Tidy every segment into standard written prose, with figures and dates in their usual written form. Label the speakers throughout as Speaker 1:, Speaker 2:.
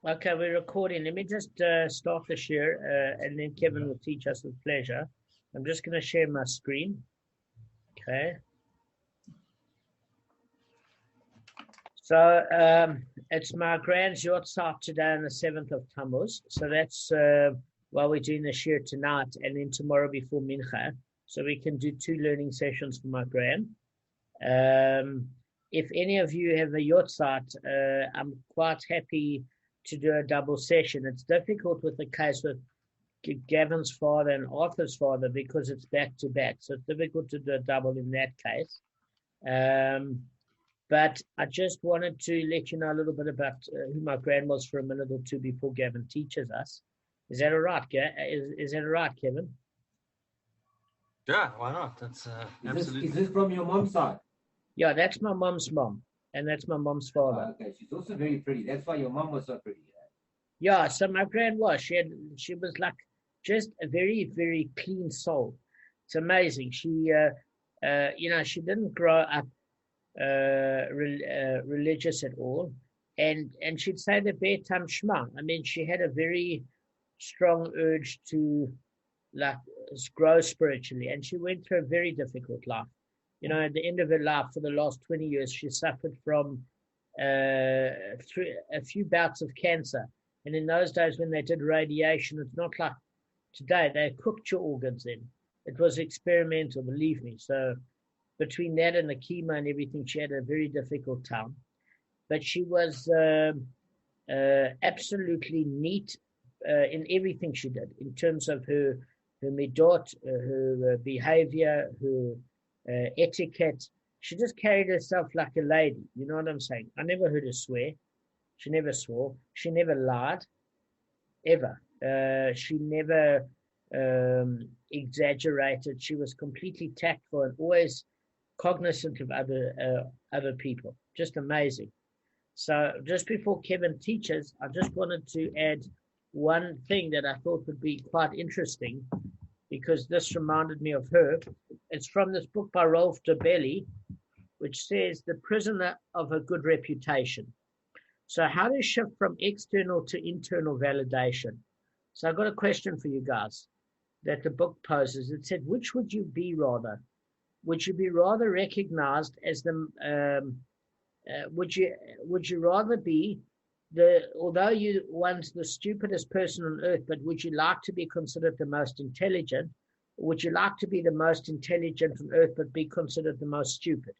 Speaker 1: Okay, we're recording. Let me just start the share, and then Kevin will teach us with pleasure. I'm just going to share my screen. Okay. So it's my grand's Yahrzeit today on the 7th of Tammuz. So that's while we're doing the share tonight, and then tomorrow before Mincha. So we can do 2 learning sessions for my grand. If any of you have a Yahrzeit, I'm quite happy to do a double session. It's difficult with the case with Gavin's father and Arthur's father because it's back to back. So it's difficult to do a double in that case. But I just wanted to let you know a little bit about who my grand was for a minute or two before Gavin teaches us. Is that all right, is that all right, Kevin?
Speaker 2: Yeah, why not? That's absolutely.
Speaker 3: Is this from your mom's side?
Speaker 1: Yeah, that's my mom's mom, and that's my mom's father.
Speaker 3: Oh, okay, she's also very pretty. That's why your mom was so pretty.
Speaker 1: Yeah, so my grand was. She was like just a very, very clean soul. It's amazing. She, she didn't grow up religious at all, and she'd say the bedtime shema. I mean, she had a very strong urge to like grow spiritually, and she went through a very difficult life. At the end of her life, for the last 20 years, she suffered from a few bouts of cancer. And in those days, when they did radiation, it's not like today. They cooked your organs in. It was experimental, believe me. So between that and the chemo and everything, she had a very difficult time. But she was absolutely neat in everything she did, in terms of her midot, her behavior, her etiquette. She just carried herself like a lady. You know what I'm saying? I never heard her swear. She never swore. She never lied, ever. She never exaggerated. She was completely tactful and always cognizant of other people. Just amazing. So just before Kevin teaches, I just wanted to add one thing that I thought would be quite interesting, because this reminded me of her. It's from this book by Rolf Dobelli, which says The Prisoner of a Good Reputation. So how to shift from external to internal validation. So I've got a question for you guys that the book poses. It said, which would you be rather? Would you be rather recognized as the, would you rather be although you once the stupidest person on earth, but would you like to be considered the most intelligent? Or would you like to be the most intelligent on earth, but be considered the most stupid?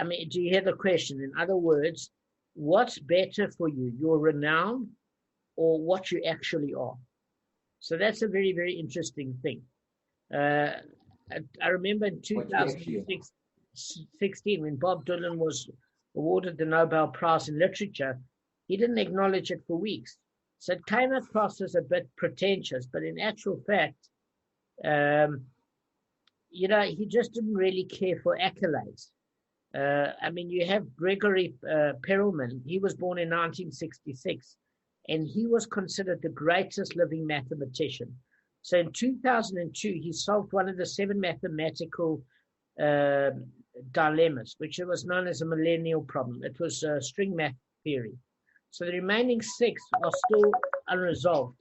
Speaker 1: I mean, do you hear the question? In other words, what's better for you, your renown or what you actually are? So that's a very, very interesting thing. I remember in 2016, when Bob Dylan was awarded the Nobel Prize in Literature, he didn't acknowledge it for weeks. So it came across as a bit pretentious, but in actual fact, he just didn't really care for accolades. I mean, you have Gregory Perelman. He was born in 1966, and he was considered the greatest living mathematician. So in 2002, he solved one of the 7 mathematical dilemmas, which was known as a millennial problem. It was string math theory. So the remaining 6 are still unresolved.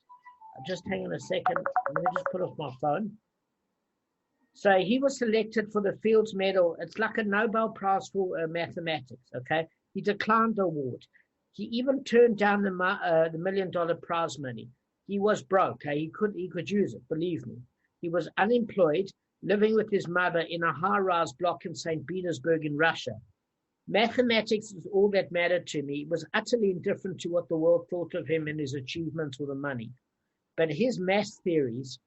Speaker 1: Just hang on a second. Let me just put off my phone. So he was selected for the Fields Medal. It's like a Nobel Prize for mathematics, okay? He declined the award. He even turned down the $1 million prize money. He was broke. Okay? He could use it, believe me. He was unemployed, living with his mother in a high-rise block in St. Petersburg in Russia. Mathematics is all that mattered to me. He was utterly indifferent to what the world thought of him and his achievements or the money. But his math theories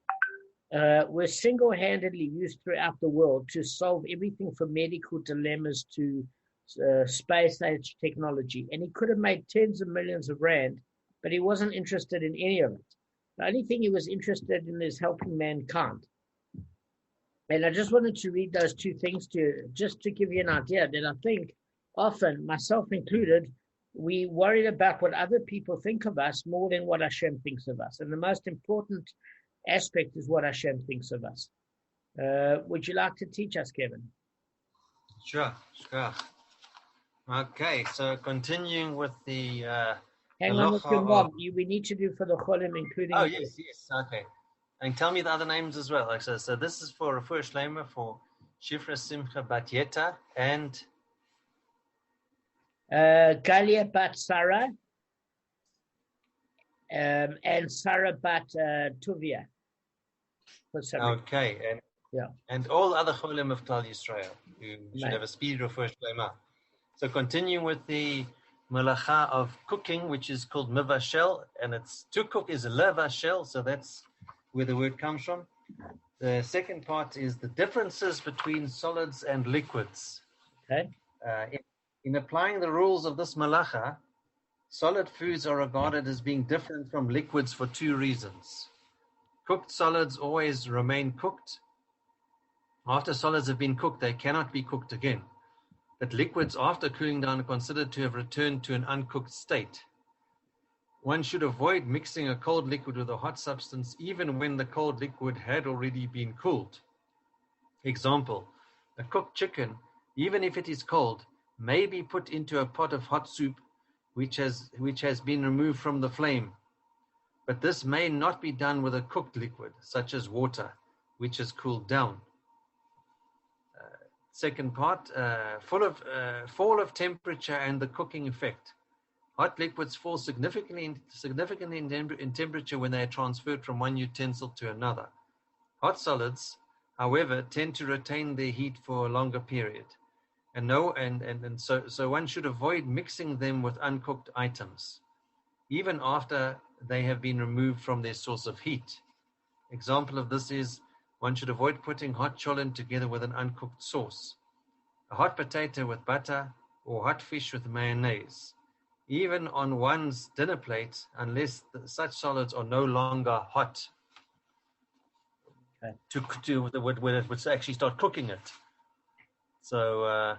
Speaker 1: were single-handedly used throughout the world to solve everything from medical dilemmas to space-age technology. And he could have made tens of millions of rand, but he wasn't interested in any of it. The only thing he was interested in is helping mankind. And I just wanted to read those 2 things just to give you an idea that I think often, myself included, we worry about what other people think of us more than what Hashem thinks of us. And the most important aspect is what Hashem thinks of us. Would you like to teach us, Kevin?
Speaker 2: Sure. Okay, so continuing with the
Speaker 1: Hang on with your
Speaker 2: halacha
Speaker 1: mom.
Speaker 2: of-
Speaker 1: We need to do for the cholim, including.
Speaker 2: Oh, yes, okay. And tell me the other names as well. Like so this is for Refuah Shlema, for Shifra Simcha Bat Yeta, and
Speaker 1: Galia bat Sarah, and Sarah bat Tuvia.
Speaker 2: okay, and all other cholim of Klal Yisrael who should have a speedy Refuah Shlema. So continuing with the malacha of cooking, which is called mivashel, and it's to cook is levashel, so that's where the word comes from. The second part is the differences between solids and liquids.
Speaker 1: Okay.
Speaker 2: In applying the rules of this malacha, solid foods are regarded as being different from liquids for two reasons. Cooked solids always remain cooked. After solids have been cooked, they cannot be cooked again. But liquids, after cooling down, are considered to have returned to an uncooked state. One should avoid mixing a cold liquid with a hot substance, even when the cold liquid had already been cooled. Example, a cooked chicken, even if it is cold, may be put into a pot of hot soup which has been removed from the flame. But this may not be done with a cooked liquid, such as water, which has cooled down. Second part, fall of temperature and the cooking effect. Hot liquids fall significantly in temperature when they are transferred from one utensil to another. Hot solids, however, tend to retain their heat for a longer period. So one should avoid mixing them with uncooked items, even after they have been removed from their source of heat. Example of this is one should avoid putting hot cholent together with an uncooked sauce, a hot potato with butter, or hot fish with mayonnaise, even on one's dinner plate, unless such solids are no longer hot.
Speaker 1: Okay.
Speaker 2: When it would actually start cooking it. So,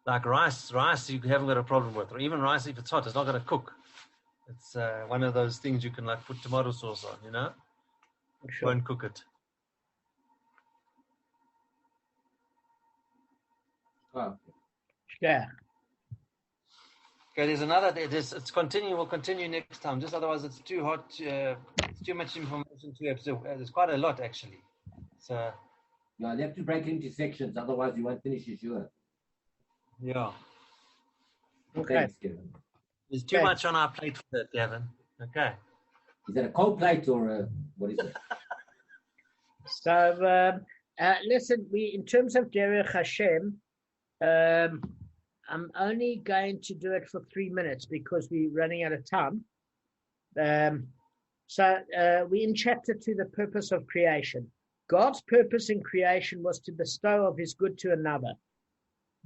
Speaker 2: like rice you haven't got a problem with, or even rice if it's hot, it's not going to cook. It's one of those things you can like put tomato sauce on,
Speaker 1: Sure.
Speaker 2: Won't cook it.
Speaker 3: Oh.
Speaker 1: Yeah.
Speaker 2: Okay, there's another. It's continue. We'll continue next time. Just otherwise, it's too hot. It's too much information to absorb. There's quite a lot actually. So
Speaker 3: Yeah, you have to break it into sections, otherwise you won't finish your shiur.
Speaker 2: yeah,
Speaker 1: Okay.
Speaker 3: Thanks, Kevin.
Speaker 2: there's too much on our plate for that, Gavin. Okay.
Speaker 3: Is that a cold plate or what is it?
Speaker 1: So listen, in terms of Derech Hashem, I'm only going to do it for 3 minutes because we're running out of time. So we're in chapter 2, the purpose of creation. God's purpose in creation was to bestow of his good to another.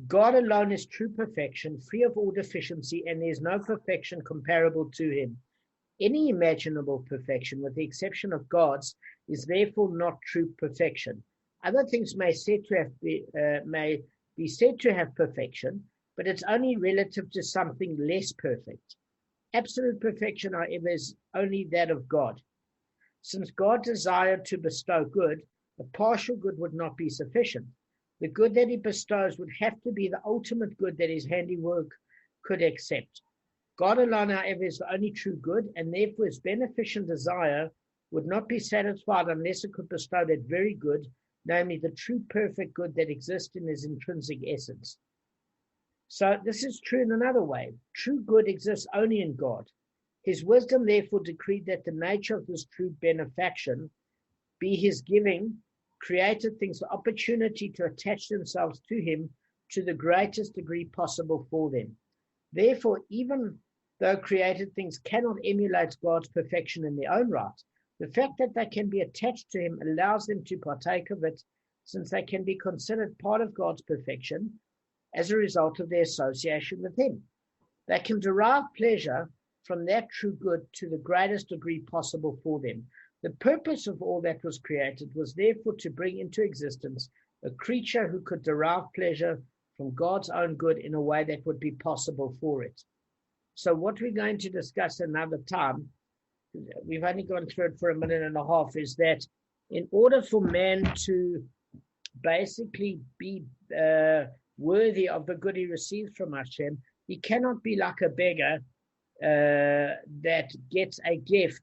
Speaker 1: God alone is true perfection, free of all deficiency, and there is no perfection comparable to him. Any imaginable perfection, with the exception of God's, is therefore not true perfection. Other things may be said to have perfection, but it's only relative to something less perfect. Absolute perfection, however, is only that of God. Since God desired to bestow good, a partial good would not be sufficient. The good that he bestows would have to be the ultimate good that his handiwork could accept. God alone, however, is the only true good, and therefore his beneficent desire would not be satisfied unless it could bestow that very good, namely the true perfect good that exists in his intrinsic essence. So this is true in another way. True good exists only in God. His wisdom therefore decreed that the nature of this true benefaction be his giving created things the opportunity to attach themselves to him to the greatest degree possible for them. Therefore, even though created things cannot emulate God's perfection in their own right, the fact that they can be attached to him allows them to partake of it, since they can be considered part of God's perfection as a result of their association with him. They can derive pleasure from that true good to the greatest degree possible for them. The purpose of all that was created was therefore to bring into existence a creature who could derive pleasure from God's own good in a way that would be possible for it. So what we're going to discuss another time, we've only gone through it for a minute and a half, is that in order for man to basically be worthy of the good he receives from Hashem, He cannot be like a beggar that gets a gift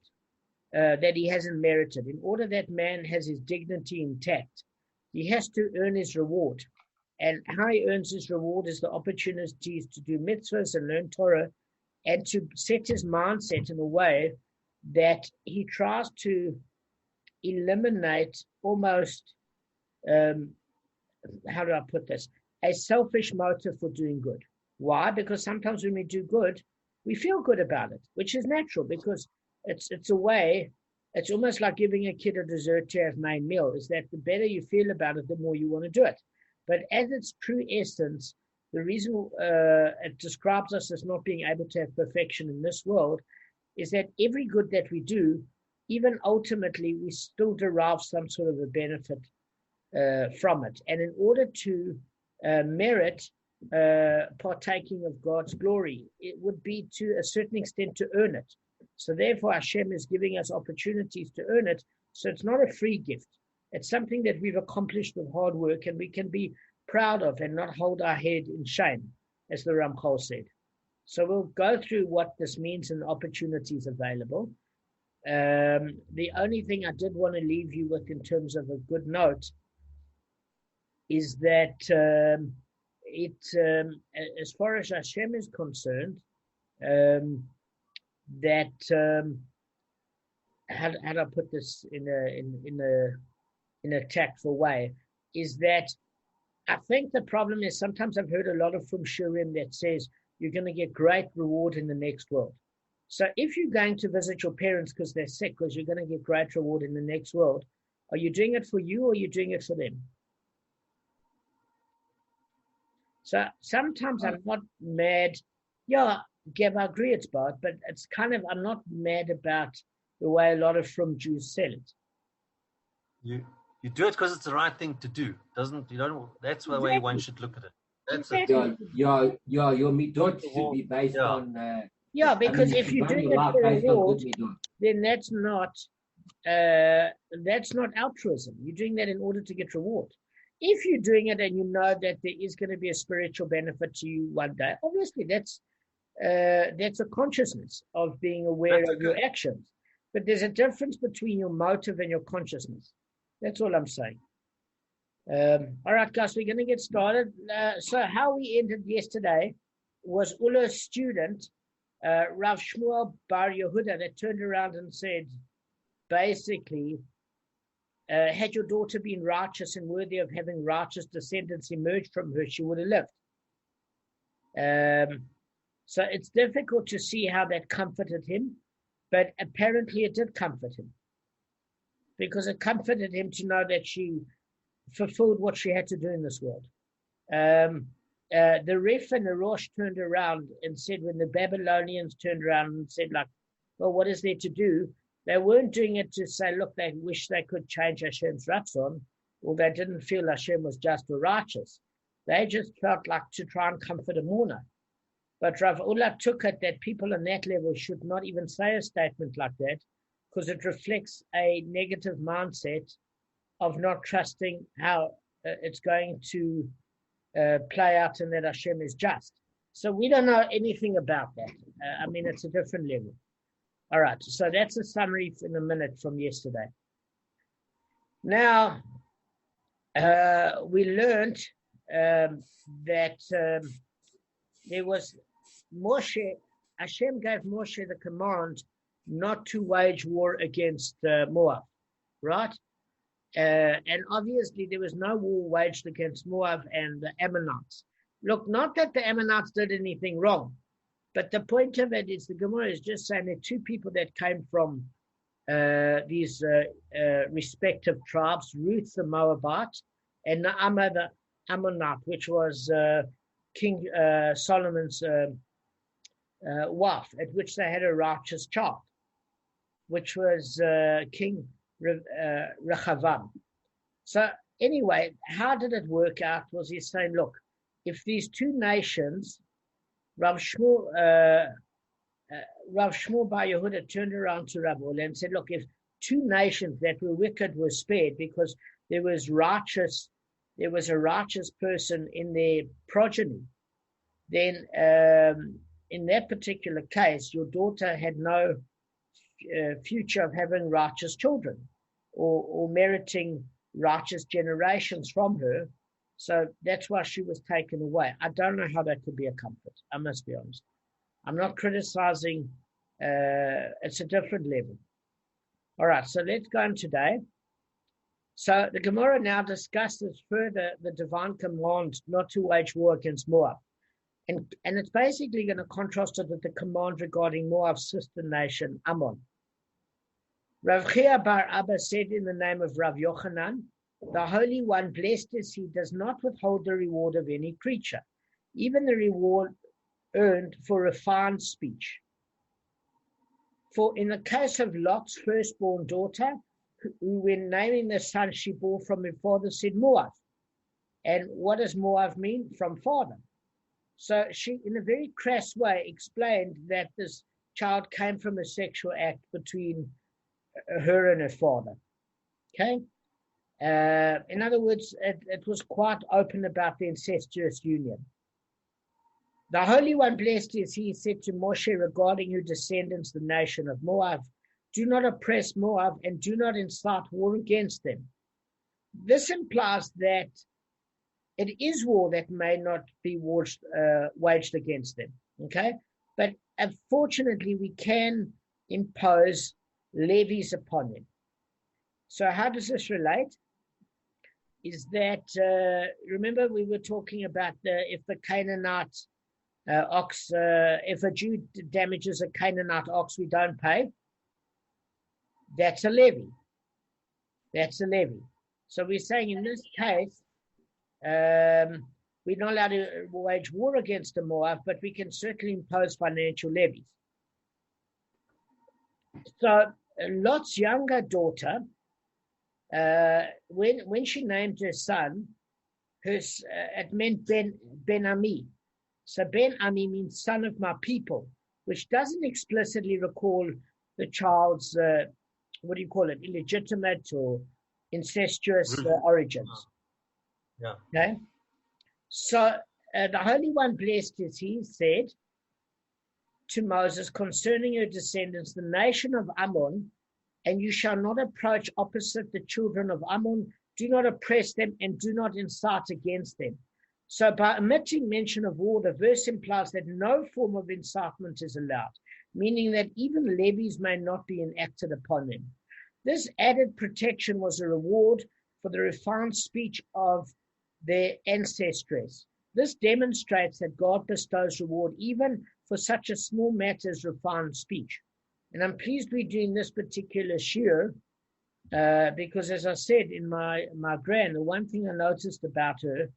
Speaker 1: that he hasn't merited. In order that man has his dignity intact, he has to earn his reward. And how he earns his reward is the opportunities to do mitzvahs and learn Torah, and to set his mindset in a way that he tries to eliminate almost, how do I put this, a selfish motive for doing good. Why? Because sometimes when we do good, we feel good about it, which is natural, because it's a way, it's almost like giving a kid a dessert to have main meal, is that the better you feel about it, the more you want to do it. But as its true essence, the reason it describes us as not being able to have perfection in this world is that every good that we do, even ultimately, we still derive some sort of a benefit from it. And in order to merit partaking of God's glory, it would be to a certain extent to earn it. So therefore, Hashem is giving us opportunities to earn it. So it's not a free gift. It's something that we've accomplished with hard work, and we can be proud of and not hold our head in shame, as the Ramchal said. So we'll go through what this means and the opportunities available. The only thing I did want to leave you with in terms of a good note is that as far as Hashem is concerned, that how do I put this in a tactful way, is that I think the problem is sometimes I've heard a lot of from Shurim that says you're going to get great reward in the next world. So if you're going to visit your parents because they're sick, because you're going to get great reward in the next world, are you doing it for you or are you doing it for them? So sometimes I'm not mad. Yeah, Gab, I agree it's bad, but it's kind of, I'm not mad about the way a lot of from Jews sell it.
Speaker 2: You do it because it's the right thing to do. That's the way one should look at it. That's
Speaker 3: exactly. Your midot should be based on.
Speaker 1: Because if you're doing it for reward, then that's not altruism. You're doing that in order to get reward. If you're doing it and you know that there is going to be a spiritual benefit to you one day, obviously that's a consciousness of being aware of your actions. But there's a difference between your motive and your consciousness. That's all I'm saying. All right, guys, we're going to get started. So how we ended yesterday was Ulla's student, Rav Shmuel Bar Yehuda, that turned around and said, basically, had your daughter been righteous and worthy of having righteous descendants emerge from her, she would have lived. So it's difficult to see how that comforted him, but apparently it did comfort him, because it comforted him to know that she fulfilled what she had to do in this world. The Ref and the Rosh turned around and said, when the Babylonians turned around and said, like, well, what is there to do? They weren't doing it to say, look, they wish they could change Hashem's Ratzon, or they didn't feel Hashem was just or righteous. They just felt like to try and comfort a mourner. But Rav Ullah took it that people on that level should not even say a statement like that, because it reflects a negative mindset of not trusting how it's going to play out and that Hashem is just. So we don't know anything about that. It's a different level. All right, so that's a summary in a minute from yesterday. Now, we learned that there was Moshe, Hashem gave Moshe the command not to wage war against Moab, right? And obviously there was no war waged against Moab and the Ammonites. Look, not that the Ammonites did anything wrong, but the point of it is the Gemara is just saying that two people that came from these respective tribes, Ruth the Moabite and Naamah the Ammonite, which was King Solomon's wife, at which they had a righteous child, which was King Rechavam. So anyway, how did it work out? Was he saying, look, if these two nations, Rav Shmuel Bar Yehuda turned around to Rav Ullah and said, look, if two nations that were wicked were spared because there was a righteous person in their progeny, then in that particular case, your daughter had no future of having righteous children or meriting righteous generations from her. So that's why she was taken away. I don't know how that could be a comfort. I must be honest. I'm not criticizing. It's a different level. All right, so let's go on today. So the Gemara now discusses further the divine command not to wage war against Moab. And it's basically going to contrast it with the command regarding Moab's sister nation, Ammon. Rav Chia bar Abba said in the name of Rav Yochanan, the Holy One, blessed is he, does not withhold the reward of any creature, even the reward earned for refined speech. For in the case of Lot's firstborn daughter, who when naming the son she bore from her father said Moab. And what does Moab mean? From father. So she, in a very crass way, explained that this child came from a sexual act between her and her father. Okay? In other words, it was quite open about the incestuous union. The Holy One, blessed is he, said to Moshe regarding your descendants, the nation of Moab, do not oppress Moab and do not incite war against them. This implies that it is war that may not be waged against them. Okay? But unfortunately, we can impose levies upon them. So how does this relate? Is that, remember we were talking about if the Canaanite ox, if a Jew damages a Canaanite ox, we don't pay. That's a levy. That's a levy. So we're saying in this case, we're not allowed to wage war against the Moab, but we can certainly impose financial levies. So Lot's younger daughter, when she named her son, it meant Ben Ami. So Ben Ami means son of my people, which doesn't explicitly recall the child's, illegitimate or incestuous origins.
Speaker 2: Yeah.
Speaker 1: Okay. So the Holy One, blessed is he, said to Moses concerning your descendants, the nation of Ammon, and you shall not approach opposite the children of Ammon. Do not oppress them and do not incite against them. So by omitting mention of war, the verse implies that no form of incitement is allowed, meaning that even levies may not be enacted upon them. This added protection was a reward for the refined speech of their ancestors. This demonstrates that God bestows reward even for such a small matter as refined speech. And I'm pleased we're doing this particular shiur because, as I said in my grand, the one thing I noticed about her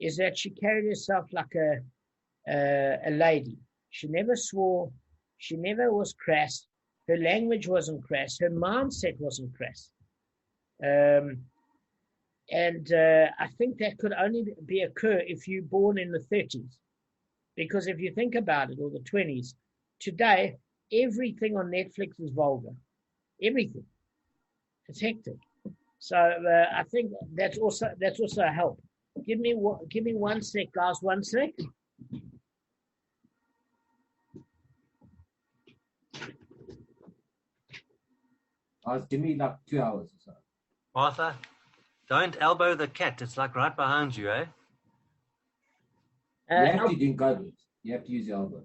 Speaker 1: is that she carried herself like a lady. She never swore. She never was crass. Her language wasn't crass. Her mindset wasn't crass. And I think that could only occur if you're born in the 30s. Because if you think about it, or the 20s, today, everything on Netflix is vulgar. Everything. It's hectic. So I think that's also a help. Give me 1 sec, guys. 1 sec.
Speaker 3: Give me like 2 hours or so.
Speaker 2: Martha, don't elbow the cat. It's like right behind you, eh?
Speaker 3: You have to do COVID. You have to use your elbow.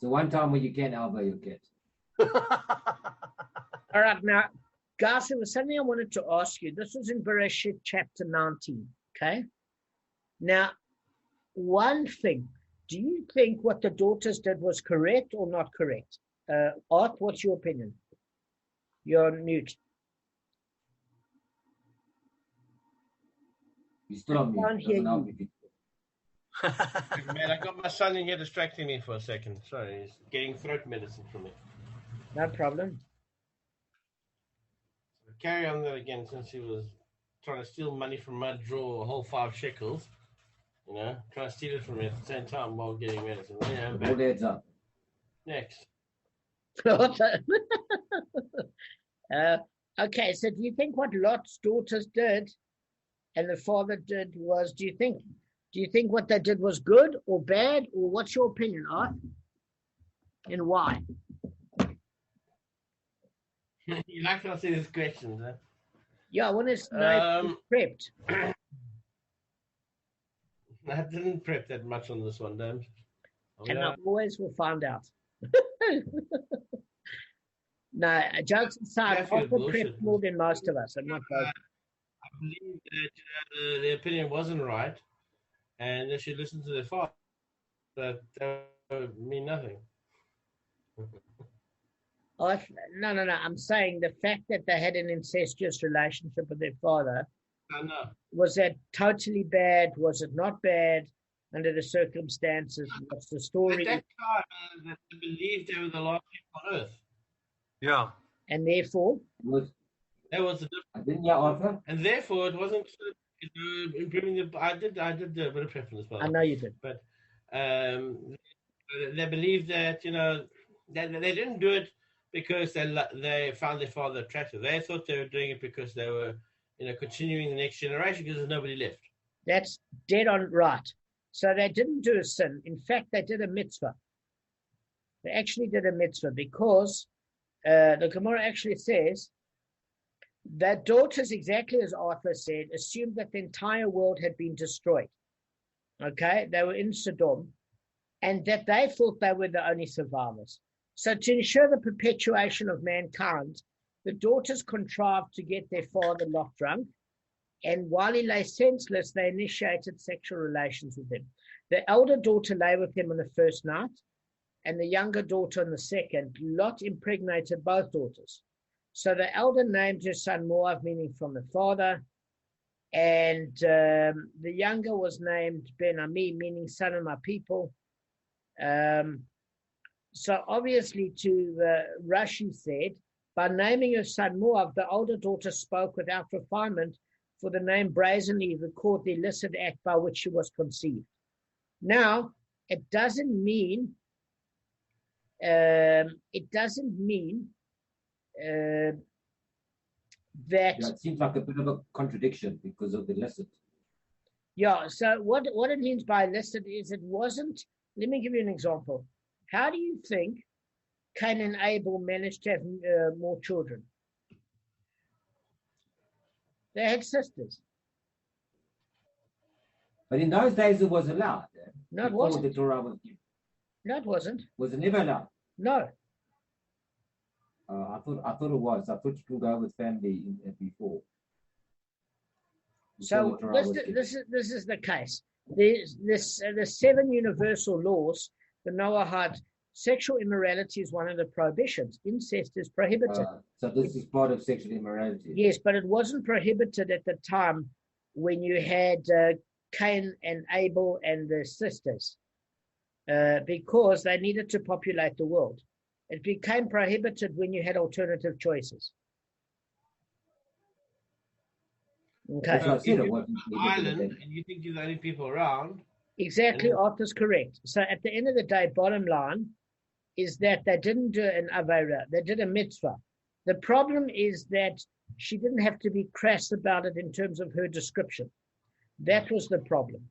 Speaker 3: So one time where you can elbow your cat.
Speaker 1: All right, now, guys, there was something I wanted to ask you. This was in Bereshit chapter 19, okay? Now, one thing, do you think what the daughters did was correct or not correct? Art, what's your opinion? You're on mute.
Speaker 3: You're still on mute.
Speaker 1: Can't hear you.
Speaker 4: Man, I got my son in here distracting me for a second. Sorry, he's getting throat medicine from me.
Speaker 1: No problem.
Speaker 4: So carry on that again, since he was trying to steal money from my drawer, a whole 5 shekels. You know, trying to steal it from me at the same time while getting medicine. Yeah,
Speaker 3: All heads up.
Speaker 4: Next.
Speaker 1: Okay, so do you think what Lot's daughters did and the father did was, do you think Do you think what they did was good or bad, or what's your opinion, Art? And why?
Speaker 4: You like to answer these questions, huh?
Speaker 1: Yeah, I want to know if you prepped.
Speaker 4: I didn't prep that much on this one, Damon.
Speaker 1: And I always will find out. No, jokes aside, I prepped more than most of us. I'm not both.
Speaker 4: I believe that the opinion wasn't right, and they should listen to their father. But that would mean nothing.
Speaker 1: No. I'm saying the fact that they had an incestuous relationship with their father, was that totally bad? Was it not bad under the circumstances? What's the story?
Speaker 4: At that time, they believed they were the last people on earth.
Speaker 2: Yeah.
Speaker 1: And therefore?
Speaker 4: That was the difference.
Speaker 3: Didn't you offer?
Speaker 4: And therefore, it wasn't improving the. I did a bit of preference, but
Speaker 1: I know you did.
Speaker 4: But they believed that they didn't do it because they found their father attractive. They thought they were doing it because they were continuing the next generation because there's nobody left.
Speaker 1: That's dead on right. So they didn't do a sin. In fact, they did a mitzvah. They actually did a mitzvah because the Gemara actually says that daughters, exactly as Arthur said, assumed that the entire world had been destroyed. Okay, they were in Sodom, and that they thought they were the only survivors. So to ensure the perpetuation of mankind, the daughters contrived to get their father locked drunk, and while he lay senseless, they initiated sexual relations with him. The elder daughter lay with him on the first night, and the younger daughter on the second. Lot impregnated both daughters. So the elder named her son Moab, meaning from the father, and the younger was named Ben-Ami, meaning son of my people. So obviously Rashi said, by naming her son Moab, the older daughter spoke without refinement, for the name brazenly record the illicit act by which she was conceived. Now, it doesn't mean that.
Speaker 3: Yeah, it seems like a bit of a contradiction because of the illicit.
Speaker 1: Yeah, so what it means by illicit is it wasn't. Let me give you an example. How do you think Cain and Abel managed to have more children? They had sisters.
Speaker 3: But in those days, it was allowed.
Speaker 1: No, it wasn't.
Speaker 3: The Torah was given.
Speaker 1: No, it wasn't.
Speaker 3: Was it never allowed?
Speaker 1: No.
Speaker 3: I thought it was. I thought you could go with family before.
Speaker 1: So this is the case. The 7 universal laws, the Noahide, sexual immorality is one of the prohibitions. Incest is prohibited.
Speaker 3: So this is part of sexual immorality.
Speaker 1: Yes, but it wasn't prohibited at the time when you had Cain and Abel and their sisters, because they needed to populate the world. It became prohibited when you had alternative choices. Okay.
Speaker 3: So
Speaker 4: If you're on an island and you think you're the only people around.
Speaker 1: Exactly, Arthur's correct. So at the end of the day, bottom line is that they didn't do an Avera, they did a mitzvah. The problem is that she didn't have to be crass about it in terms of her description. That was the problem.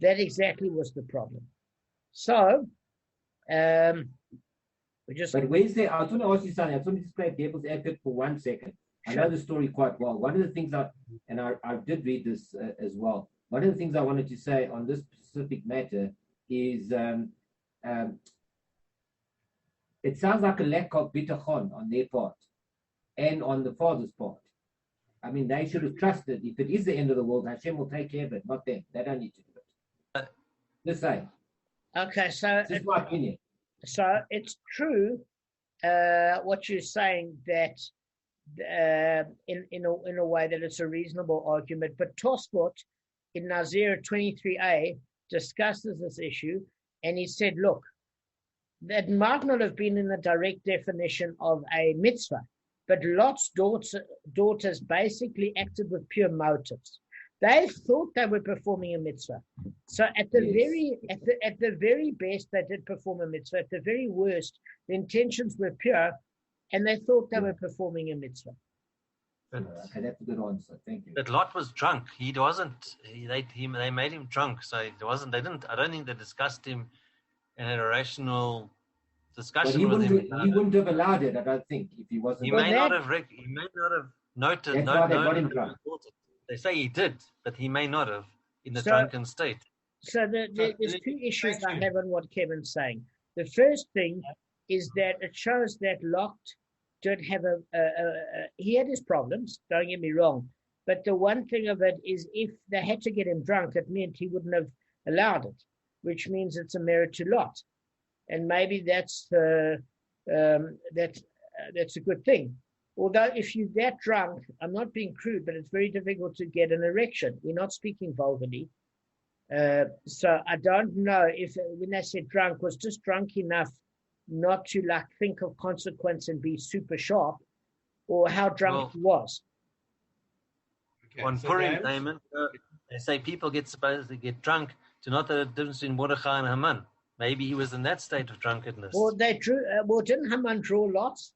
Speaker 1: That exactly was the problem. So,
Speaker 3: But where's the? I was going to ask you something. I just want to play devil's advocate for 1 second. I know the story quite well. One of the things I did read this as well. One of the things I wanted to say on this specific matter is it sounds like a lack of bitachon on their part and on the father's part. I mean, they should have trusted if it is the end of the world, Hashem will take care of it, not them. They don't need to do it. Just saying.
Speaker 1: Okay, so
Speaker 3: this is my opinion.
Speaker 1: So it's true what you're saying that in a way that it's a reasonable argument, but Tosfot in Nazir 23a discusses this issue, and he said, look, that might not have been in the direct definition of a mitzvah, but Lot's daughters basically acted with pure motives. They thought they were performing a mitzvah. So at the very best, they did perform a mitzvah. At the very worst, the intentions were pure, and they thought they were performing a mitzvah.
Speaker 3: Okay, that's a good answer. Thank you.
Speaker 2: But Lot was drunk. He wasn't. They made him drunk, so it wasn't. They didn't. I don't think they discussed him and had a rational discussion with him.
Speaker 3: He wouldn't have allowed it. I don't think if he wasn't.
Speaker 2: He may not have noted.
Speaker 3: That's why they got him drunk.
Speaker 2: They say he did, but he may not have in the drunken state.
Speaker 1: So there's two issues I have on what Kevin's saying. The first thing is that it shows that Lot did have he had his problems, don't get me wrong. But the one thing of it is if they had to get him drunk, it meant he wouldn't have allowed it, which means it's a merit to Lot. And maybe that's a good thing. Although if you're that drunk, I'm not being crude, but it's very difficult to get an erection. We're not speaking vulgarly. So I don't know if when they said drunk was just drunk enough not to think of consequence and be super sharp, or how drunk he was.
Speaker 4: Okay,
Speaker 2: on
Speaker 4: so
Speaker 2: Purim, Damon, they say people supposed to get drunk to not know the difference between Mordechai and Haman. Maybe he was in that state of drunkenness.
Speaker 1: Well, didn't Haman draw lots?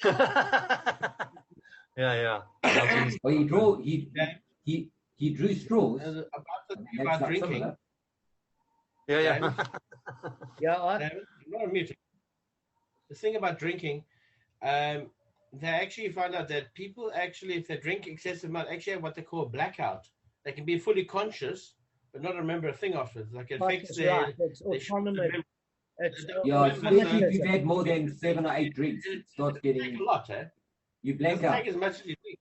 Speaker 2: Yeah.
Speaker 3: Well, he drew straws.
Speaker 4: About drinking.
Speaker 2: Yeah.
Speaker 1: Yeah.
Speaker 4: Not on mute. The thing about drinking, they actually found out that people actually, if they drink excessive amount, actually have what they call a blackout. They can be fully conscious, but not remember a thing afterwards. Like it affects their.
Speaker 1: It's autonomous.
Speaker 3: If you've had more than 7 or 8 drinks, it starts getting
Speaker 4: a lot,
Speaker 3: You blank out.
Speaker 4: Take as much as you think.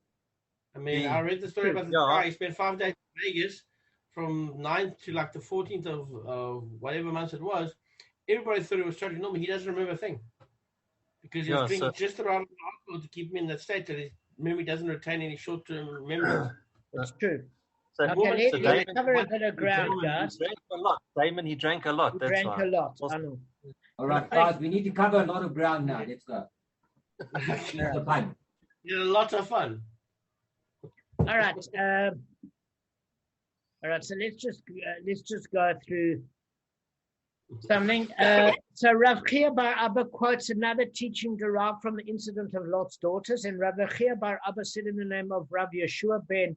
Speaker 4: I mean, I read the story about this guy. He spent 5 days in Vegas from 9th to like the 14th of whatever month it was. Everybody thought it was totally normal. He doesn't remember a thing because he was drinking just around alcohol to keep him in that state that his memory doesn't retain any short-term memories.
Speaker 1: It's true.
Speaker 2: So
Speaker 1: let's cover a bit of ground, guys.
Speaker 2: He drank a lot. Damon, he drank a lot.
Speaker 1: He drank a lot. I know.
Speaker 3: All right, guys, we need to cover a lot of ground now. Let's go. It's a fun.
Speaker 4: Yeah, a lot of fun.
Speaker 1: All right. So let's just go through something. So Rav Chia bar Abba quotes another teaching derived from the incident of Lot's daughters, and Rav Chia bar Abba said in the name of Rav Yeshua ben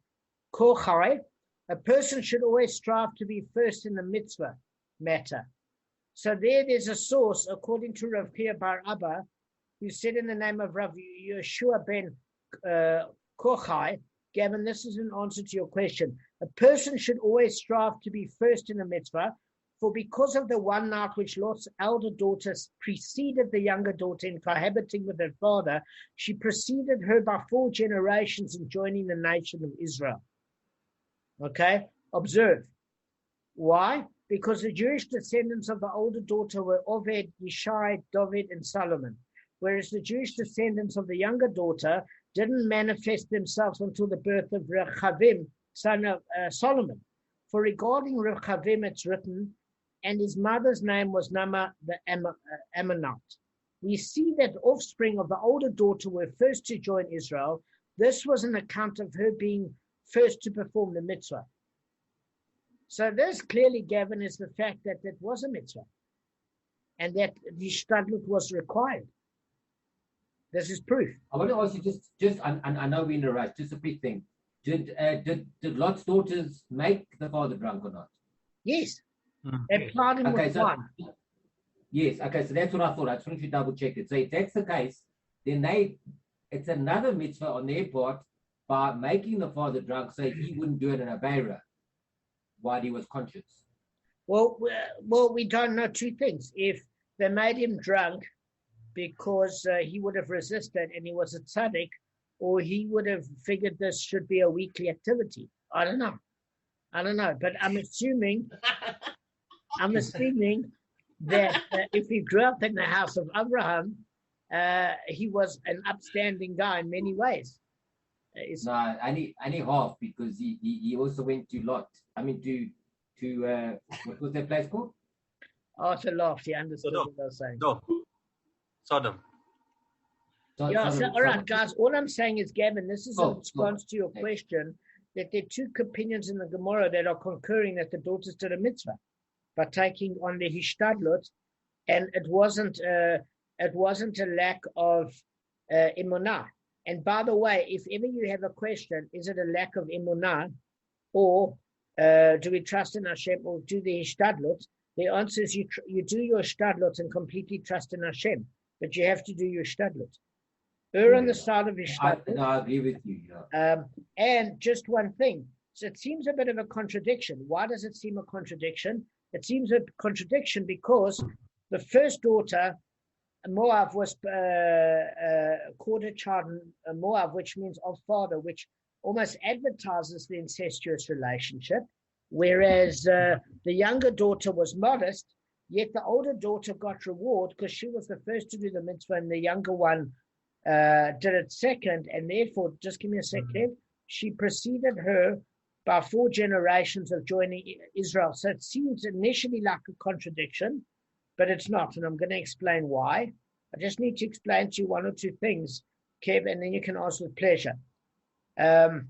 Speaker 1: Kochai, a person should always strive to be first in the mitzvah matter. So there's a source, according to Rav Chia bar Abba, who said in the name of Rav Yeshua ben Kochai, Gavin, this is an answer to your question. A person should always strive to be first in the mitzvah, for because of the one night which Lot's elder daughter preceded the younger daughter in cohabiting with her father, she preceded her by 4 generations in joining the nation of Israel. Okay? Observe. Why? Because the Jewish descendants of the older daughter were Oved, Yishai, David, and Solomon, whereas the Jewish descendants of the younger daughter didn't manifest themselves until the birth of Rechavim, son of Solomon. For regarding Rechavim, it's written, and his mother's name was Nama the Ammonite. We see that offspring of the older daughter were first to join Israel. This was an account of her being first to perform the mitzvah. So this clearly, Gavin, is the fact that it was a mitzvah and that the shtadlut was required. This is proof.
Speaker 3: I want to ask you just I know we're in a rush, just a quick thing. Did Lot's daughters make the father drunk or not?
Speaker 1: Yes. They plied him with wine.
Speaker 3: Yes, okay, so that's what I thought. I just wanted to double check it. So if that's the case, then it's another mitzvah on their part by making the father drunk so he wouldn't do it in a beira while he was conscious.
Speaker 1: Well, we don't know 2 things. If they made him drunk because he would have resisted and he was a tzaddik, or he would have figured this should be a weekly activity. I don't know. But I'm assuming that if he grew up in the house of Abraham, he was an upstanding guy in many ways.
Speaker 3: No, only half, because he also went to Lot. I mean to what was that place called?
Speaker 1: Arthur laughed. He understood what I was saying.
Speaker 2: Sodom.
Speaker 1: All right, guys. All I'm saying is, Gavin, this is in response to your question, that there are 2 opinions in the Gemara that are concurring that the daughters did a mitzvah by taking on the hishtadlut, and it wasn't a lack of emunah. And by the way, if ever you have a question, is it a lack of emunah, or do we trust in Hashem, or do the hishtadlut? The answer is you do your hishtadlut and completely trust in Hashem, but you have to do your hishtadlut. On the side of hishtadlut.
Speaker 3: I agree with you. Yeah.
Speaker 1: And just one thing. So it seems a bit of a contradiction. Why does it seem a contradiction? It seems a contradiction because the first daughter, Moab, was called a child Moab, which means of father, which almost advertises the incestuous relationship, whereas the younger daughter was modest, yet the older daughter got reward because she was the first to do the mitzvah and the younger one did it second, and therefore, just give me a second, she preceded her by 4 generations of joining Israel. So it seems initially like a contradiction, but it's not, and I'm going to explain why. I just need to explain to you 1 or 2 things, Kev, and then you can ask with pleasure. So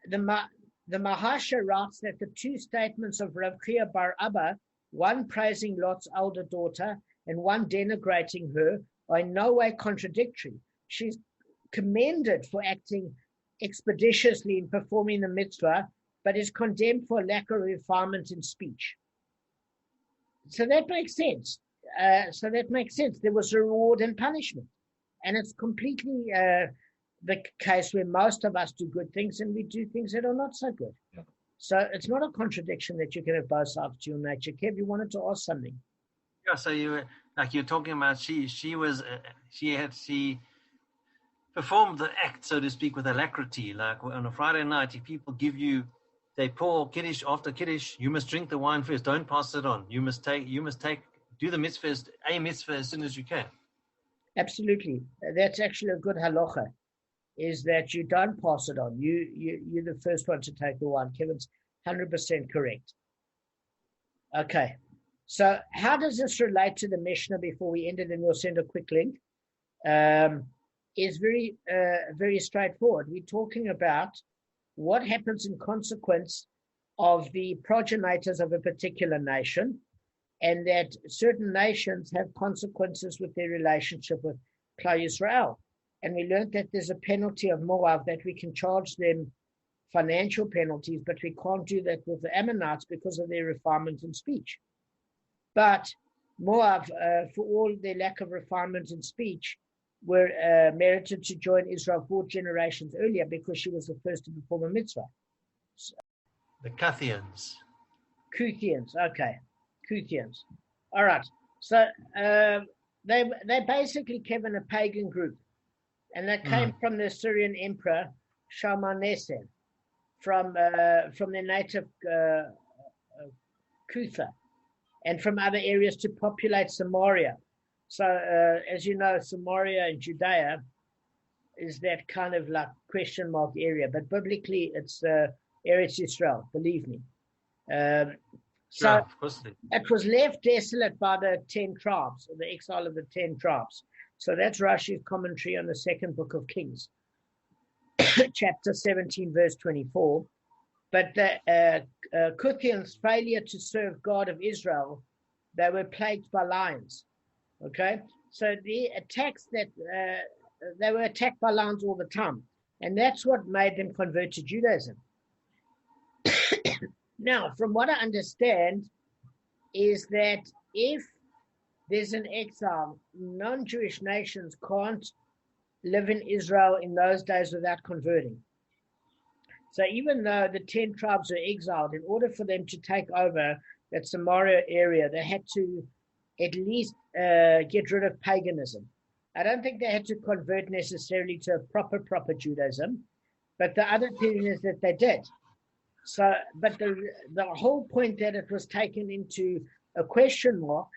Speaker 1: the Mahasha writes that the 2 statements of Rav Chia bar Abba, one praising Lot's older daughter and one denigrating her, are in no way contradictory. She's commended for acting expeditiously in performing the mitzvah, but is condemned for lack of refinement in speech. So that makes sense. There was a reward and punishment. And it's completely the case where most of us do good things and we do things that are not so good. Yeah. So it's not a contradiction that you can have both sides to your nature. Kev, you wanted to ask something.
Speaker 2: Yeah, so you're talking about she performed the act, so to speak, with alacrity. Like on a Friday night, if people they pour Kiddush after Kiddush, you must drink the wine first. Don't pass it on. Do the mitzvah as soon as you can.
Speaker 1: Absolutely. That's actually a good halacha, is that you don't pass it on. You're the first one to take the wine. Kevin's 100% correct. Okay. So how does this relate to the Mishnah before we end it, and we'll send a quick link? Is very, very straightforward. We're talking about what happens in consequence of the progenitors of a particular nation, and that certain nations have consequences with their relationship with Klal Yisrael. And we learned that there's a penalty of Moab, that we can charge them financial penalties, but we can't do that with the Ammonites because of their refinement in speech. But Moab, for all their lack of refinement in speech, were merited to join Israel 4 generations earlier because she was the first to perform a mitzvah. So,
Speaker 2: the Kuthians.
Speaker 1: Okay. Kuthians. All right. So they basically came in a pagan group, and they came from the Syrian emperor Shalmaneser, from their native Kutha, and from other areas to populate Samaria. So, as you know, Samaria in Judea is that kind of like question mark area, but biblically it's Eretz Yisrael, believe me. So it was left desolate by the 10 tribes, or the exile of the 10 tribes. So that's Rashi's commentary on the 2nd book of Kings, chapter 17, verse 24. But the Kuthians' failure to serve God of Israel, they were plagued by lions. Okay, so the attacks that they were attacked by lions all the time, and that's what made them convert to Judaism. Now, from what I understand, is that if there's an exile, non-Jewish nations can't live in Israel in those days without converting. So even though the 10 tribes were exiled, in order for them to take over that Samaria area, they had to at least get rid of paganism. I don't think they had to convert necessarily to a proper Judaism, but the other thing is that they did. So, but the whole point that it was taken into a question mark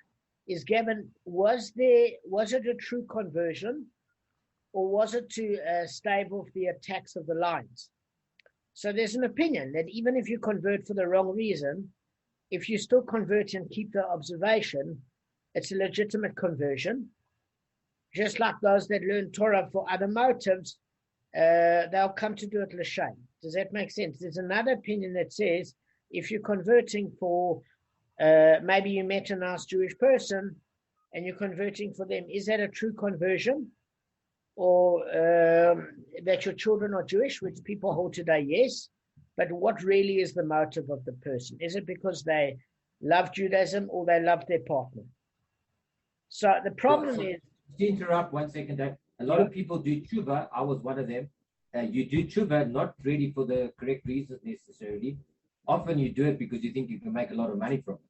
Speaker 1: is, Gavin, was it a true conversion, or was it to stave off the attacks of the lions? So there's an opinion that even if you convert for the wrong reason, if you still convert and keep the observation, it's a legitimate conversion. Just like those that learn Torah for other motives, they'll come to do it l'shem. Does that make sense? There's another opinion that says if you're converting for Maybe you met a nice Jewish person and you're converting for them. Is that a true conversion? Or that your children are Jewish, which people hold today, yes. But what really is the motive of the person? Is it because they love Judaism or they love their partner? So the problem is...
Speaker 3: To interrupt 1 second, Dave. A lot of people do tshuva. I was one of them. You do tshuva not really for the correct reasons necessarily. Often you do it because you think you can make a lot of money from it.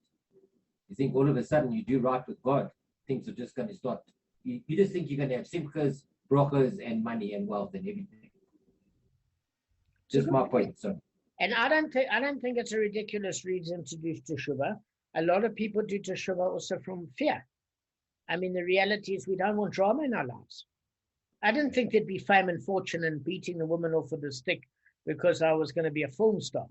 Speaker 3: You think all of a sudden you do right with God, things are just going to start. You just think you're going to have simchas, brachas, and money and wealth and everything. Just my point. So.
Speaker 1: And I don't think it's a ridiculous reason to do teshuva. A lot of people do teshuva also from fear. I mean, the reality is we don't want drama in our lives. I didn't think there'd be fame and fortune and beating the woman off with a stick because I was going to be a film star.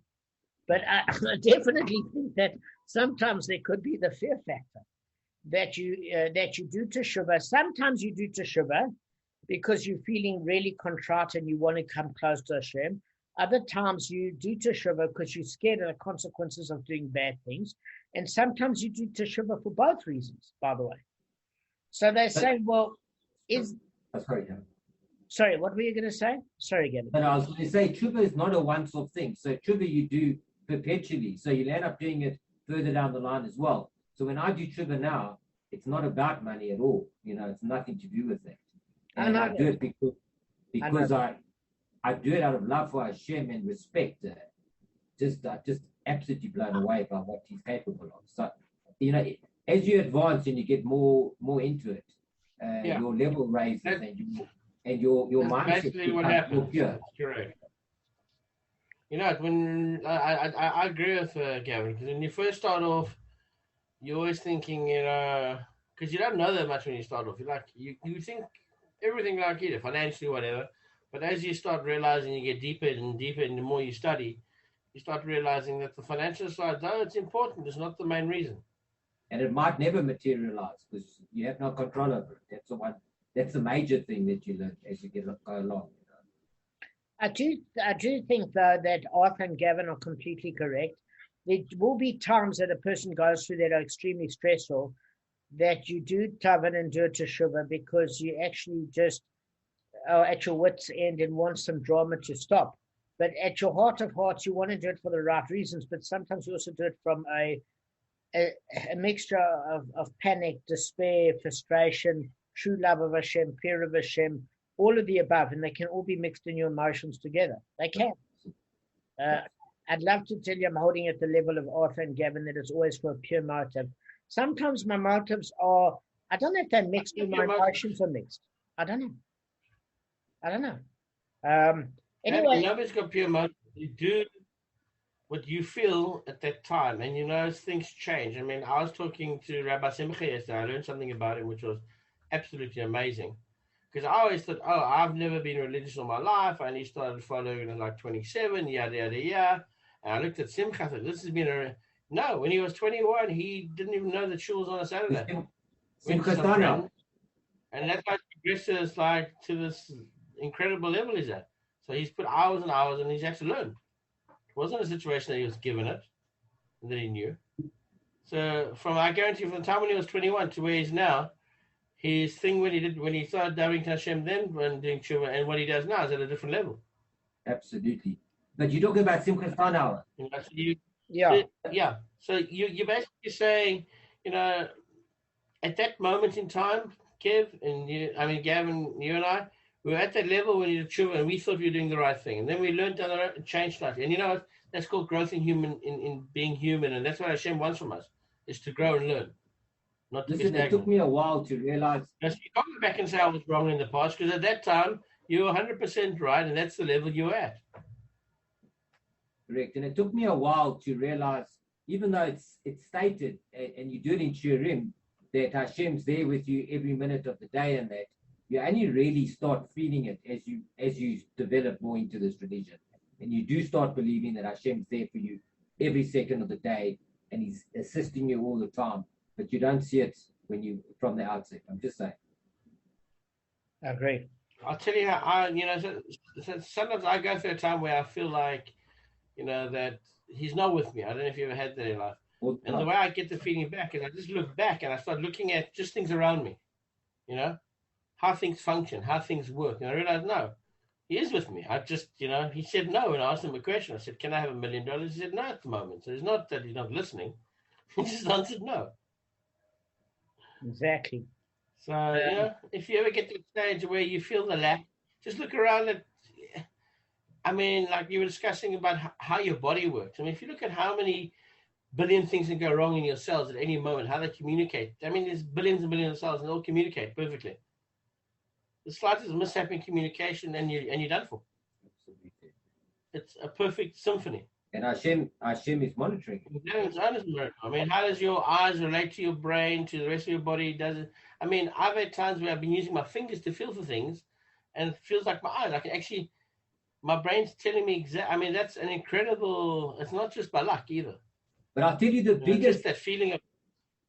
Speaker 1: But I definitely think that sometimes there could be the fear factor that you do teshuva. Sometimes you do teshuva because you're feeling really contrite and you want to come close to Hashem. Other times you do teshuva because you're scared of the consequences of doing bad things. And sometimes you do teshuva for both reasons, by the way. So they say, well, Sorry, what were you going to say? Sorry, again.
Speaker 3: But I was going to say, tshuva is not a once-off thing. So tshuva you do perpetually. So you'll end up doing it further down the line as well. So when I do tshuva now, it's not about money at all. It's nothing to do with that. And I do it because I do it out of love for Hashem and respect. Just absolutely blown away by what he's capable of. So, as you advance and you get more into it, your level raises and your mindset
Speaker 4: basically what happens. That's correct. When I agree with Gavin, because when you first start off, you're always thinking, because you don't know that much when you start off. You think everything financially, whatever. But as you start realizing, you get deeper and deeper, and the more you study, you start realizing that the financial side, though it's important, is not the main reason.
Speaker 3: And it might never materialize because you have no control over it. That's the major thing that you learn as you go along.
Speaker 1: I do think, though, that Arthur and Gavin are completely correct. There will be times that a person goes through that are extremely stressful, that you do tavan and do it teshuva because you actually just are at your wit's end and want some drama to stop. But at your heart of hearts, you want to do it for the right reasons, but sometimes you also do it from a mixture of panic, despair, frustration, true love of Hashem, fear of Hashem, all of the above, and they can all be mixed in your emotions together. They can. I'd love to tell you I'm holding at the level of Arthur and Gavin that it's always for a pure motive. Sometimes my motives are, I don't know if they're mixed or my emotions are mixed. I don't know. Anyway.
Speaker 4: Nobody's got pure motive. You do what you feel at that time, and things change. I mean, I was talking to Rabbi Simcha yesterday. I learned something about him which was absolutely amazing. Because I always thought, I've never been religious all my life. I only started following at like 27, yada, yada, yada. And I looked at Simcha, I thought, this has been no, when he was 21, he didn't even know that shul was on a Saturday.
Speaker 3: Schottenstein.
Speaker 4: And that's why he progresses to this incredible level he's at. So he's put hours and hours and he's actually learned. It wasn't a situation that he was given it and that he knew. So I guarantee from the time when he was 21 to where he's now, his thing when he started davening to Hashem then when doing tshuva and what he does now is at a different level.
Speaker 3: Absolutely. But you're talking about Simcha Steinauer.
Speaker 1: Yeah.
Speaker 4: So you're basically saying, at that moment in time, Kev, and Gavin, you and I, we were at that level when you did tshuva and we thought we were doing the right thing. And then we learned down the road and changed slightly. And that's called growth in being human. And that's what Hashem wants from us, is to grow and learn. Not to
Speaker 3: Listen, it took me a while to realize.
Speaker 4: Yes, you can't go back and say I was wrong in the past, because at that time, you were 100% right, and that's the level you were at.
Speaker 3: Correct. And it took me a while to realize, even though it's stated, and you do it in Shiurim, that Hashem's there with you every minute of the day, and that you only really start feeling it as you develop more into this religion. And you do start believing that Hashem's there for you every second of the day, and he's assisting you all the time. But you don't see it from the outset. I'm just saying.
Speaker 1: Agree.
Speaker 4: I'll tell you how sometimes I go through a time where I feel like, that he's not with me. I don't know if you ever had that in life. And the way I get the feeling back is I just look back and I start looking at just things around me, how things function, how things work. And I realize, no, he is with me. I just, he said no when I asked him a question. I said, can I have $1 million? He said no at the moment. So it's not that he's not listening. He just answered no.
Speaker 1: Exactly.
Speaker 4: So, if you ever get to a stage where you feel the lack, just look around at, like you were discussing about how your body works. If you look at how many billion things can go wrong in your cells at any moment, how they communicate. There's billions and billions of cells and they all communicate perfectly. The slightest mishap in communication and you're done for. It's a perfect symphony.
Speaker 3: And Hashem is monitoring.
Speaker 4: How does your eyes relate to your brain, to the rest of your body? I've had times where I've been using my fingers to feel for things, and it feels like my eyes. I can actually, my brain's telling me exactly. That's an incredible. It's not just by luck either.
Speaker 3: But I'll tell you the biggest
Speaker 4: that feeling of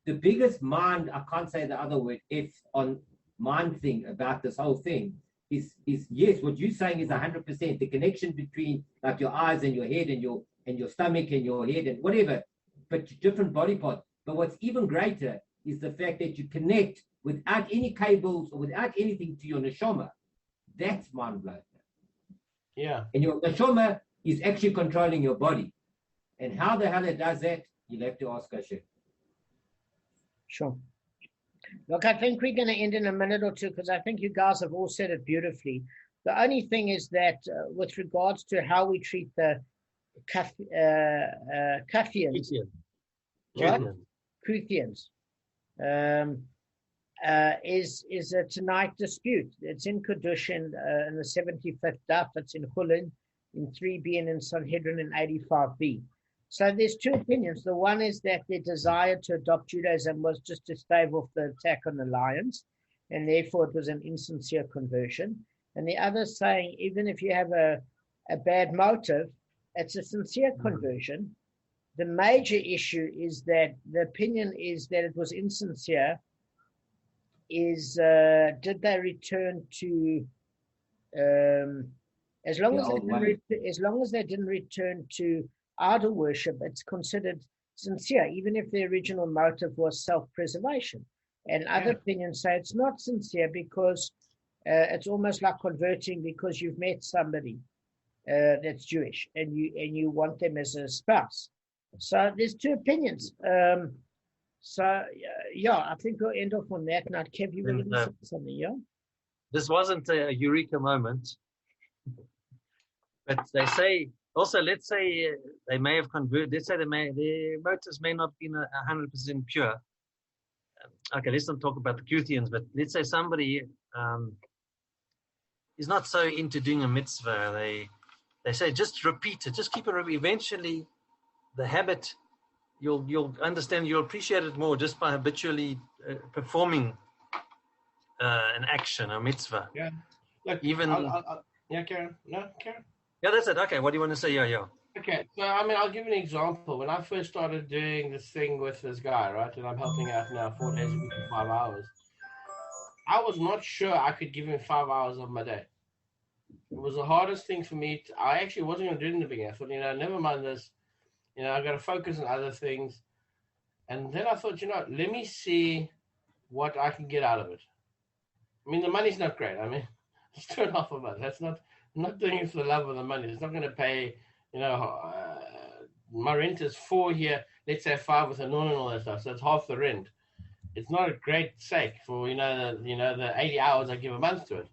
Speaker 3: the biggest mind. I can't say the other word. If on mind thing about this whole thing. Is yes, what you're saying is 100%. The connection between like your eyes and your head and your stomach and your head and whatever, but different body parts. But what's even greater is the fact that you connect without any cables or without anything to your neshama. That's mind blowing.
Speaker 4: Yeah.
Speaker 3: And your neshama is actually controlling your body. And how the hell it does that, you'll have to ask Hashem.
Speaker 1: Sure. Look, I think we're going to end in a minute or two because I think you guys have all said it beautifully. The only thing is that with regards to how we treat the Kuthians, is a tonight dispute. It's in Kedushin in the 75th daf. It's in Chulin in 3b and in Sanhedrin in 85b. So there's two opinions. The one is that their desire to adopt Judaism was just to stave off the attack on the lions, and therefore it was an insincere conversion. And the other saying, even if you have a bad motive, it's a sincere conversion. The major issue is that the opinion is that it was insincere. Did they return to as long as they didn't return to idol worship, it's considered sincere, even if the original motive was self-preservation. And other opinions say it's not sincere because it's almost like converting because you've met somebody that's Jewish and you want them as a spouse. So there's two opinions. I think we'll end off on that. Now, Kev, you were going to say something, yeah?
Speaker 2: This wasn't a eureka moment, but they say. Also, let's say they may have converted. Let's say their motives may not be 100% pure. Okay, let's not talk about the Kuthians, but let's say somebody is not so into doing a mitzvah. They say just repeat it, just keep it. Eventually, the habit you'll understand. You'll appreciate it more just by habitually performing an action, a mitzvah.
Speaker 4: Yeah, like
Speaker 2: even.
Speaker 4: Karen. No, Karen.
Speaker 2: Yeah, that's it. Okay, what do you want to say? Yeah.
Speaker 4: Okay, so I'll give you an example. When I first started doing this thing with this guy, right, and I'm helping out now 4 days a week for 5 hours, I was not sure I could give him 5 hours of my day. It was the hardest thing for me. I actually wasn't going to do it in the beginning. I thought, never mind this. I got to focus on other things. And then I thought, let me see what I can get out of it. The money's not great. It's $2.5 a month. That's not. I'm not doing it for the love of the money. It's not going to pay, my rent is 4 here, let's say 5 with a loan and all that stuff. So it's half the rent. It's not a great sake for, the 80 hours I give a month to it.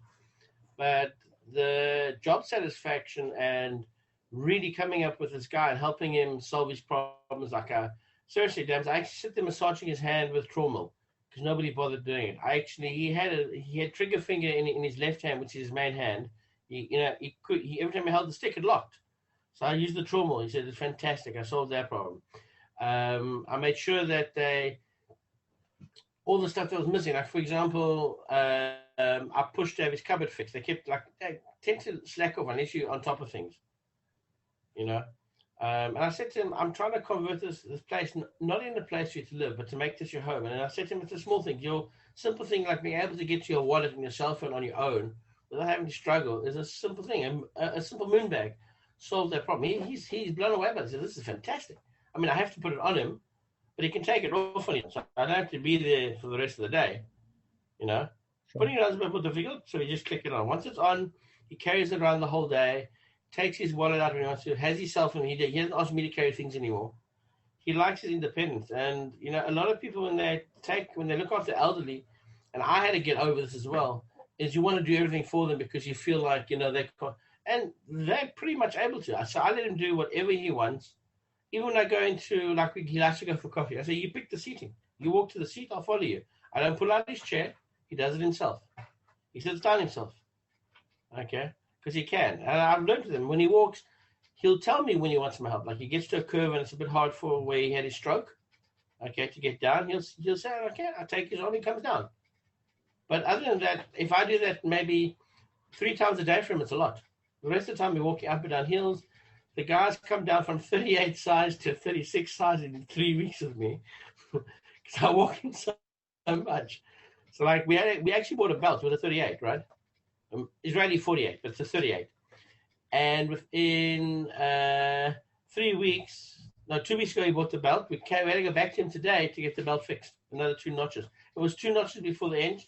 Speaker 4: But the job satisfaction and really coming up with this guy and helping him solve his problems, seriously, Dams, I actually sit there massaging his hand with trauma because nobody bothered doing it. He had trigger finger in his left hand, which is his main hand. He every time he held the stick, it locked. So I used the trauma. He said, it's fantastic. I solved that problem. I made sure that all the stuff that was missing, like, for example, I pushed to have his cupboard fixed. They tend to slack off unless you're on top of things, And I said to him, I'm trying to convert this place, not in a place for you to live, but to make this your home. And I said to him, it's a small thing. Your simple thing, like being able to get to your wallet and your cell phone on your own, without having to struggle, is a simple thing. A simple moon bag solved that problem. He's blown away by this. This is fantastic. I have to put it on him, but he can take it off on you. So I don't have to be there for the rest of the day, you know.
Speaker 1: Sure.
Speaker 4: Putting it on is a bit more difficult, so you just click it on. Once it's on, he carries it around the whole day, takes his wallet out when he wants to, has his cell phone. He doesn't ask me to carry things anymore. He likes his independence. And, you know, a lot of people, when they look after elderly, and I had to get over this as well, is you want to do everything for them because you feel like, you know, and they're pretty much able to. So I let him do whatever he wants. Even when I go into, like, he likes to go for coffee, I say, you pick the seating. You walk to the seat, I'll follow you. I don't pull out his chair. He does it himself. He sits down himself. Okay? Because he can. And I've learned with him. When he walks, he'll tell me when he wants my help. Like, he gets to a curve and it's a bit hard for where he had his stroke, okay, to get down. He'll say, okay, I'll take his arm. He comes down. But other than that, if I do that maybe 3 times a day for him, it's a lot. The rest of the time, we're walking up and down hills. The guys come down from 38 size to 36 size in 3 weeks with me because I walk in so much. So, like, we actually bought a belt with a 38, right? Israeli 48, but it's a 38. And within 2 weeks ago, he bought the belt. We had to go back to him today to get the belt fixed, another 2 notches. It was 2 notches before the end,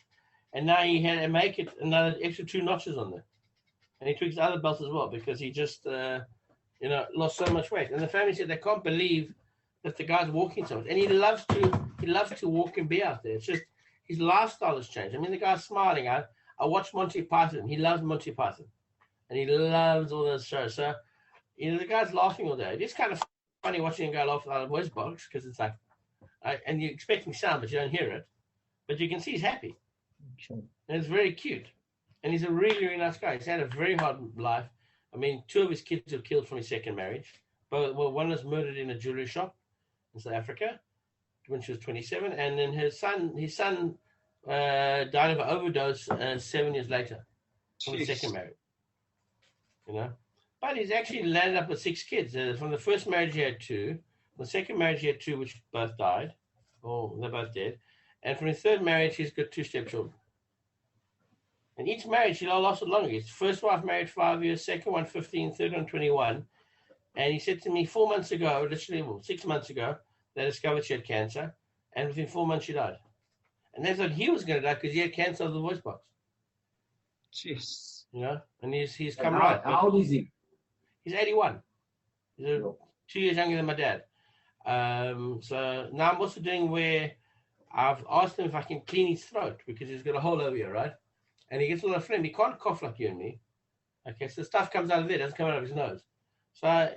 Speaker 4: and now he had to make it another extra 2 notches on there. And he took his other belt as well because he just, lost so much weight. And the family said they can't believe that the guy's walking so much. And he loves to walk and be out there. It's just his lifestyle has changed. I mean, the guy's smiling. I watched Monty Python. He loves Monty Python. And he loves all those shows. So, you know, the guy's laughing all day. It is kind of funny watching a guy laugh out of his box because it's like, and you're expecting sound, but you don't hear it. But you can see he's happy.
Speaker 1: Sure.
Speaker 4: And it's very cute. And he's a really, really nice guy. He's had a very hard life. I mean, 2 of his kids were killed from his second marriage. But one was murdered in a jewelry shop in South Africa when she was 27. And then his son died of an overdose 7 years later from his second marriage. You know? But he's actually landed up with 6 kids. From the first marriage, he had 2. From the second marriage, he had 2, which both died. Or they're both dead. And from his third marriage, he's got 2 stepchildren. And each marriage, he lasted longer. His first wife married 5 years, second one 15, third one 21. And he said to me 4 months ago, 6 months ago, they discovered she had cancer. And within 4 months, she died. And they thought he was going to die because he had cancer of the voice box.
Speaker 2: Jeez.
Speaker 4: You know? And he's come right.
Speaker 3: How old is he?
Speaker 4: He's 81. He's 2 years younger than my dad. So now I'm also doing where I've asked him if I can clean his throat because he's got a hole over here, right? And he gets a lot of phlegm. He can't cough like you and me. Okay, so stuff comes out of there, doesn't come out of his nose. So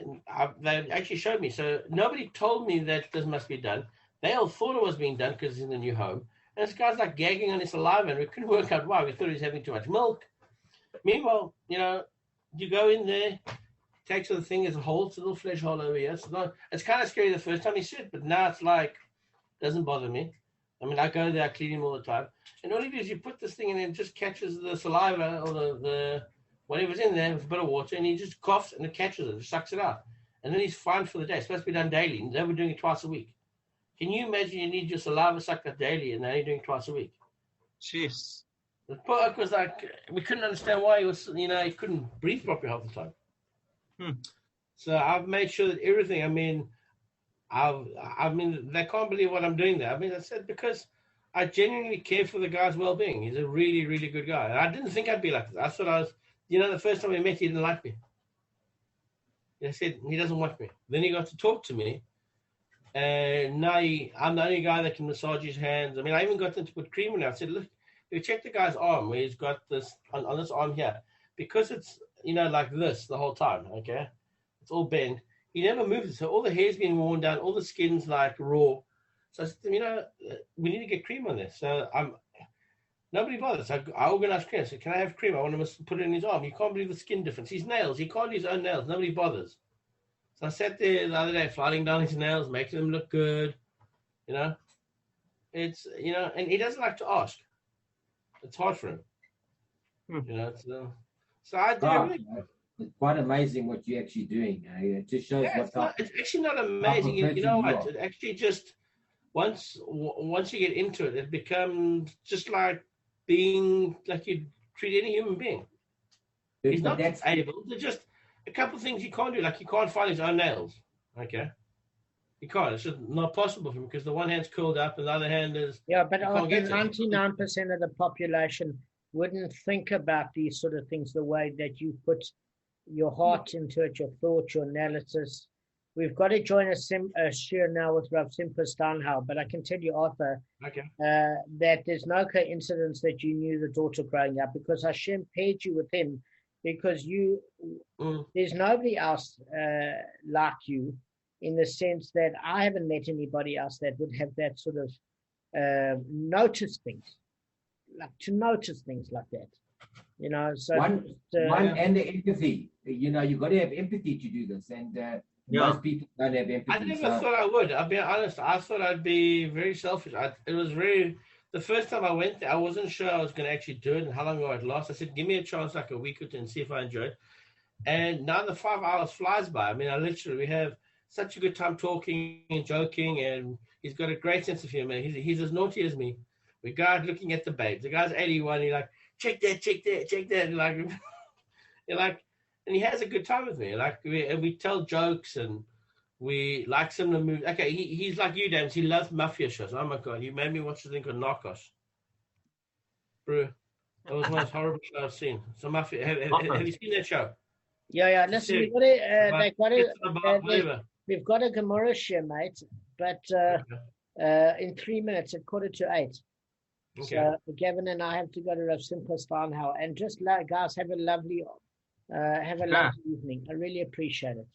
Speaker 4: they actually showed me. So nobody told me that this must be done. They all thought it was being done because he's in the new home. And this guy's like gagging on his saliva, and we couldn't work out why. We thought he was having too much milk. Meanwhile, you know, you go in there, takes the thing, there's a hole, it's a little flesh hole over here. It's kind of scary the first time he said, but now it's like, doesn't bother me. I mean, I go there, I clean him all the time. And all you do is you put this thing in and it just catches the saliva or the whatever's in there with a bit of water, and he just coughs and it catches it, sucks it out. And then he's fine for the day. It's supposed to be done daily. They were doing it twice a week. Can you imagine you need your saliva sucked out daily and they're only doing it twice a week?
Speaker 2: Jeez.
Speaker 4: The poor oak was like, we couldn't understand why he was, you know, he couldn't breathe properly half the time. So I've made sure that everything, I mean, they can't believe what I'm doing there. I mean, I said, because I genuinely care for the guy's well-being. He's a really, really good guy. And I didn't think I'd be like this. I thought I was, you know, the first time we met, he didn't like me. I said, he doesn't want me. Then he got to talk to me. And now I'm the only guy that can massage his hands. I mean, I even got them to put cream in it. I said, look, you check the guy's arm where he's got this, on this arm here. Because it's, you know, like this the whole time, okay? It's all bent. He never moves it. So all the hair's been worn down. All the skin's like raw. So I said to him, you know, we need to get cream on this. So nobody bothers. I organized cream. I said, can I have cream? I want to put it in his arm. You can't believe the skin difference. His nails, he can't do his own nails. Nobody bothers. So I sat there the other day, filing down his nails, making them look good. You know, it's, you know, and he doesn't like to ask. It's hard for him. You know, so I do everything.
Speaker 3: It's quite amazing what you're actually doing. It just shows
Speaker 4: it's actually not amazing. You know what? It actually just, once you get into it, it becomes just like being, like you treat any human being. He's not able. There's just a couple of things he can't do. Like he can't find his own nails. Okay. You can't. It's just not possible for him because the one hand's curled up and the other hand is.
Speaker 1: Yeah, but
Speaker 4: you can't get
Speaker 1: 99% of the population wouldn't think about these sort of things the way that you put your heart into it, your thoughts, your analysis. We've got to join a share now with Rav Simcha Steinhauer, but I can tell you, Arthur, that there's no coincidence that you knew the daughter growing up because Hashem paired you with him because there's nobody else like you in the sense that I haven't met anybody else that would have that sort of notice things, to notice things like that. You know, so
Speaker 3: one and the empathy. You know, you got to have empathy to do this, and most people don't have empathy.
Speaker 4: I never thought I would. I'll be honest. I thought I'd be very selfish. The first time I went there, I wasn't sure I was going to actually do it and how long I'd last. I said, give me a chance, like a week or two, and see if I enjoy it. And now the 5 hours flies by. I mean, we have such a good time talking and joking, and he's got a great sense of humor. He's as naughty as me. We go out looking at the babes. The guy's 81. He's like, check that. And he has a good time with me. Like, we tell jokes and we like similar movies. Okay, he's like you, Damon. He loves mafia shows. Oh my God, you made me watch the thing called Narcos. Bro, that was the most horrible show I've seen. So mafia. Have you seen that show?
Speaker 1: Yeah. Listen, we've got a Gemara share, mate. But in 3 minutes at 7:45. Okay. So Gavin and I have to go to Rav Simcha Steinhauer, and just guys have a lovely evening. I really appreciate it.